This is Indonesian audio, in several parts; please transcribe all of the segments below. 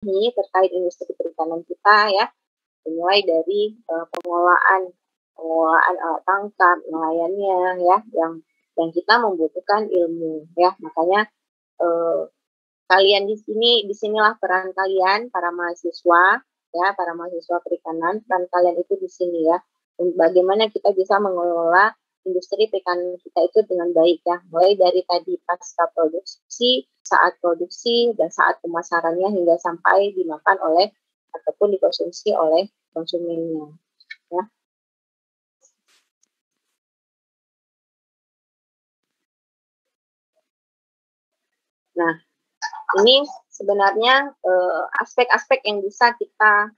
benahi terkait industri perikanan kita ya, dimulai dari pengolahan alat tangkap, nelayannya ya, yang kita membutuhkan ilmu ya. Makanya kalian disinilah peran kalian para mahasiswa ya, para mahasiswa perikanan, peran kalian itu di sini ya. Bagaimana kita bisa mengelola industri perikanan kita itu dengan baik ya, mulai dari tadi pasca produksi, saat produksi, dan saat pemasarannya hingga sampai dimakan oleh ataupun dikonsumsi oleh konsumennya ya. Nah, ini sebenarnya aspek-aspek yang bisa kita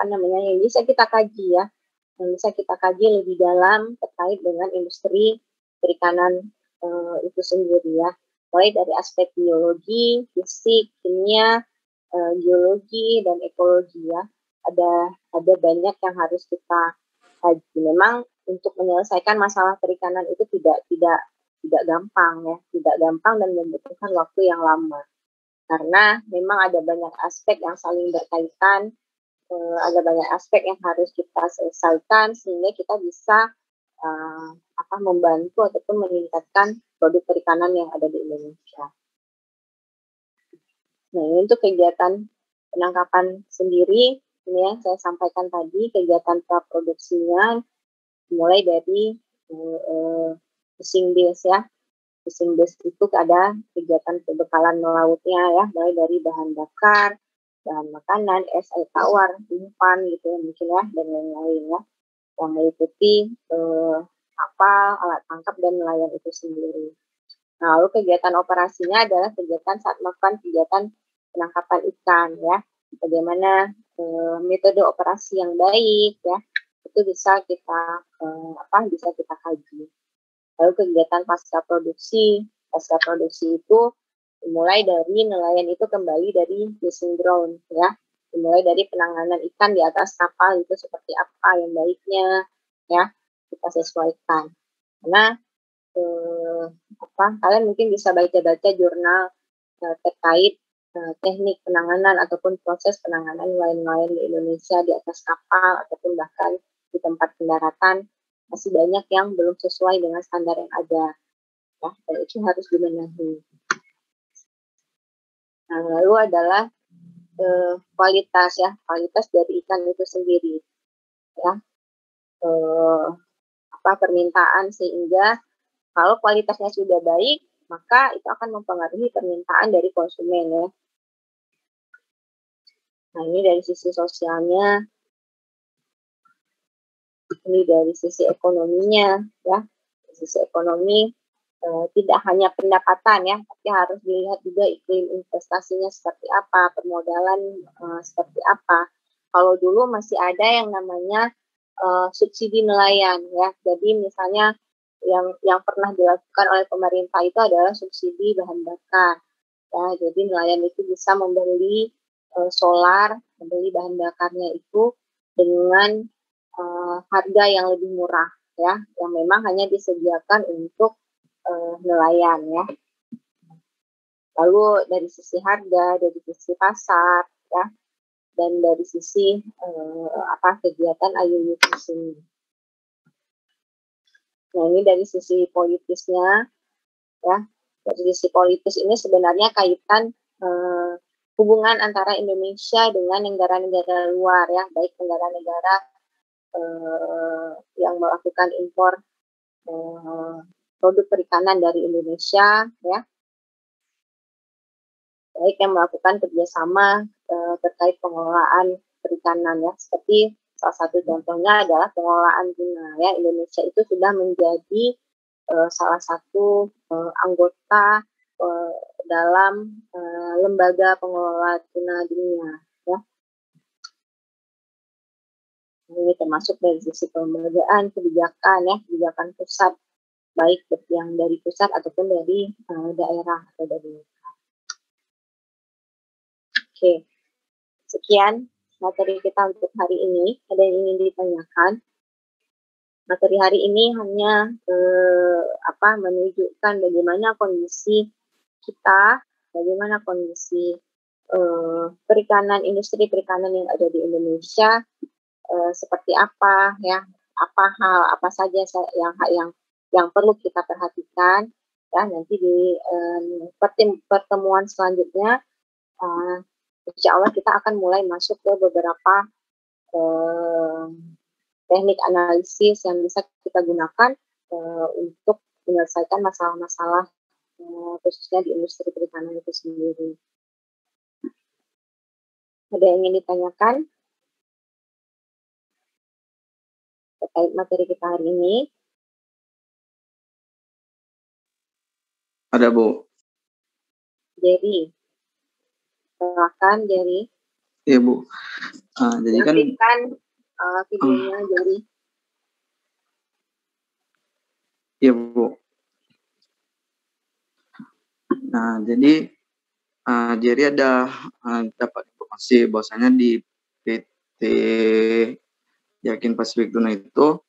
yang bisa kita kaji ya, yang bisa kita kaji lebih dalam terkait dengan industri perikanan itu sendiri ya, mulai dari aspek biologi, fisik, kimia, geologi dan ekologi ya. Ada banyak yang harus kita kaji. Memang untuk menyelesaikan masalah perikanan itu tidak gampang ya, tidak gampang dan membutuhkan waktu yang lama. Karena memang ada banyak aspek yang saling berkaitan, ada banyak aspek yang harus kita selesaikan sehingga kita bisa membantu ataupun meningkatkan produk perikanan yang ada di Indonesia. Nah, ini untuk kegiatan penangkapan sendiri, ini yang saya sampaikan tadi, kegiatan praproduksinya mulai dari fishing base ya. Fishing base itu ada kegiatan perbekalan melautnya ya, mulai dari bahan bakar, bahan makanan, es, air tawar, umpan gitu ya mungkin ya, dan lain-lain ya, yang meliputi kapal, alat tangkap, dan nelayan itu sendiri. Nah, lalu kegiatan operasinya adalah kegiatan saat melakukan kegiatan penangkapan ikan ya, bagaimana metode operasi yang baik ya, itu bisa kita kaji. Lalu kegiatan pasca produksi itu dimulai dari nelayan itu kembali dari fishing ground ya, dimulai dari penanganan ikan di atas kapal itu seperti apa yang baiknya ya, kita sesuaikan. Karena kalian mungkin bisa baca-baca jurnal terkait teknik penanganan ataupun proses penanganan nelayan-nelayan di Indonesia di atas kapal ataupun bahkan di tempat pendaratan, masih banyak yang belum sesuai dengan standar yang ada ya, dan itu harus dibenahi. Nah, lalu adalah kualitas dari ikan itu sendiri ya, permintaan, sehingga kalau kualitasnya sudah baik, maka itu akan mempengaruhi permintaan dari konsumen ya. Nah, ini dari sisi sosialnya, ini dari sisi ekonominya ya. Dari sisi ekonomi tidak hanya pendapatan ya, tapi harus dilihat juga iklim investasinya seperti apa, permodalan seperti apa. Kalau dulu masih ada yang namanya subsidi nelayan ya. Jadi misalnya yang pernah dilakukan oleh pemerintah itu adalah subsidi bahan bakar. Ya, jadi nelayan itu bisa membeli solar, membeli bahan bakarnya itu dengan harga yang lebih murah ya, yang memang hanya disediakan untuk nelayan ya. Lalu dari sisi harga, dari sisi pasar ya, dan dari sisi kegiatan IUU fishing. Nah, ini dari sisi politisnya ya. Dari sisi politis ini sebenarnya kaitan hubungan antara Indonesia dengan negara-negara luar ya, baik negara-negara yang melakukan impor produk perikanan dari Indonesia ya, baik yang melakukan kerjasama terkait pengelolaan perikanan ya, seperti salah satu contohnya adalah pengelolaan tuna ya. Indonesia itu sudah menjadi salah satu anggota dalam lembaga pengelola tuna dunia ya. Ini termasuk dari sisi pelembagaan, kebijakan ya, kebijakan pusat, baik yang dari pusat ataupun dari daerah atau dari. Oke, sekian materi kita untuk hari ini. Ada yang ingin ditanyakan? Materi hari ini hanya menunjukkan bagaimana kondisi kita, bagaimana kondisi perikanan, industri perikanan yang ada di Indonesia seperti apa ya, apa hal apa saja yang perlu kita perhatikan ya nanti di pertemuan selanjutnya. Insya Allah kita akan mulai masuk ke beberapa teknik analisis yang bisa kita gunakan untuk menyelesaikan masalah-masalah khususnya di industri perikanan itu sendiri. Ada yang ingin ditanyakan terkait materi kita hari ini? Ada, Bu. Jadi, silakan Jerry. Iya, Bu. Jadi kan videonya Jerry. Iya, Bu. Nah, jadi Jerry ada dapat informasi bahwasanya di PT Yakin Pasifik Tuna itu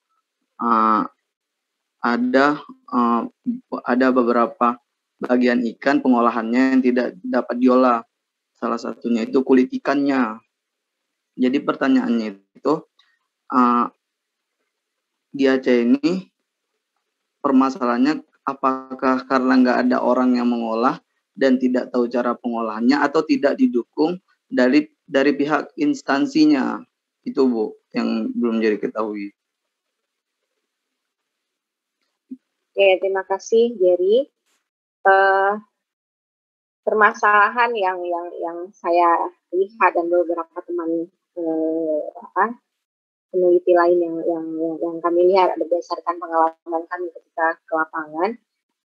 ada beberapa bagian ikan pengolahannya yang tidak dapat diolah. Salah satunya itu kulit ikannya. Jadi pertanyaannya itu di Aceh ini permasalahannya apakah karena nggak ada orang yang mengolah dan tidak tahu cara pengolahannya atau tidak didukung dari pihak instansinya. Itu, Bu, yang belum jadi ketahui. Oke, terima kasih Jerry. Permasalahan yang saya lihat dan beberapa teman peneliti lain yang kami lihat berdasarkan pengalaman kami ketika ke lapangan,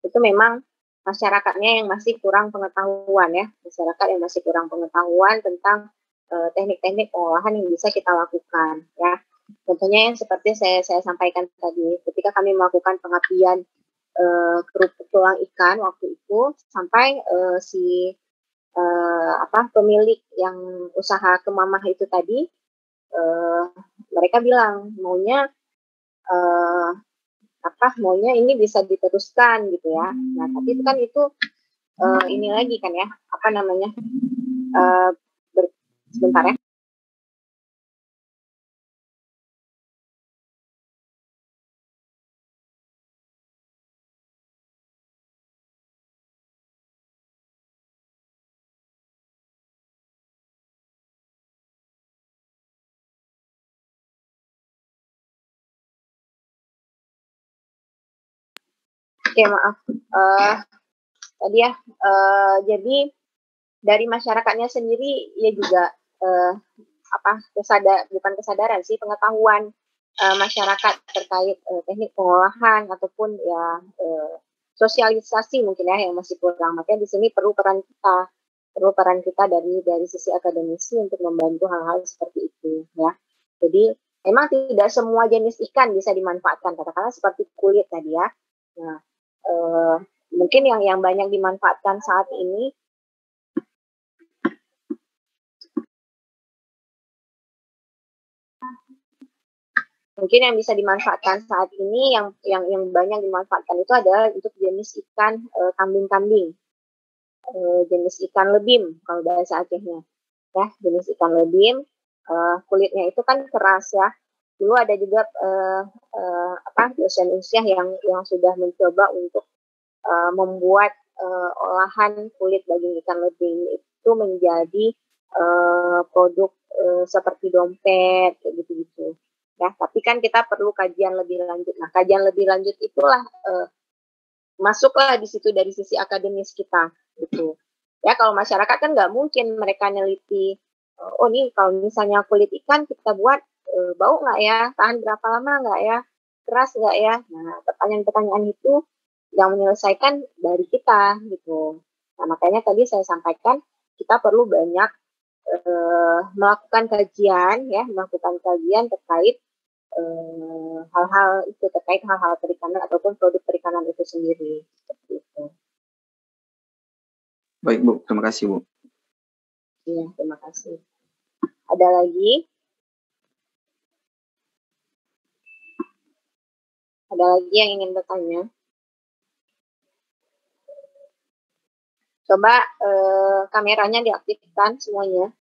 itu memang masyarakatnya yang masih kurang pengetahuan ya, masyarakat yang masih kurang pengetahuan tentang teknik-teknik pengolahan yang bisa kita lakukan ya. Contohnya yang seperti saya sampaikan tadi, ketika kami melakukan pengabdian kerupuk tulang ikan waktu itu sampai pemilik yang usaha kemamah itu tadi mereka bilang maunya ini bisa diteruskan gitu ya. Nah tapi itu kan ini lagi kan ya sebentar ya. Oke, maaf. Tadi ya, jadi dari masyarakatnya sendiri ya juga bukan kesadaran sih, pengetahuan masyarakat terkait teknik pengolahan ataupun ya sosialisasi mungkin ya yang masih kurang. Makanya di sini perlu peran kita dari sisi akademisi untuk membantu hal-hal seperti itu ya. Jadi memang tidak semua jenis ikan bisa dimanfaatkan, katakanlah seperti kulit tadi ya. Nah, mungkin yang banyak dimanfaatkan saat ini yang bisa dimanfaatkan saat ini yang banyak dimanfaatkan itu adalah untuk jenis ikan kambing-kambing, jenis ikan lebim kalau bahasa Acehnya ya, jenis ikan lebim. Kulitnya itu kan keras ya. Dulu ada juga dosen usia yang sudah mencoba untuk membuat olahan kulit daging ikan lebim itu menjadi produk seperti dompet kayak gitu-gitu ya. Tapi kan kita perlu kajian lebih lanjut. Nah, kajian lebih lanjut itulah masuklah di situ dari sisi akademis kita gitu ya. Kalau masyarakat kan nggak mungkin mereka neliti oh nih kalau misalnya kulit ikan kita buat bau nggak ya, tahan berapa lama nggak ya, keras nggak ya. Nah, pertanyaan-pertanyaan itu yang menyelesaikan dari kita gitu. Nah, makanya tadi saya sampaikan kita perlu banyak melakukan kajian terkait hal-hal perikanan ataupun produk perikanan itu sendiri seperti itu. Baik, Bu, terima kasih, Bu. Iya, terima kasih. Ada lagi? Ada lagi yang ingin bertanya? Coba kameranya diaktifkan semuanya.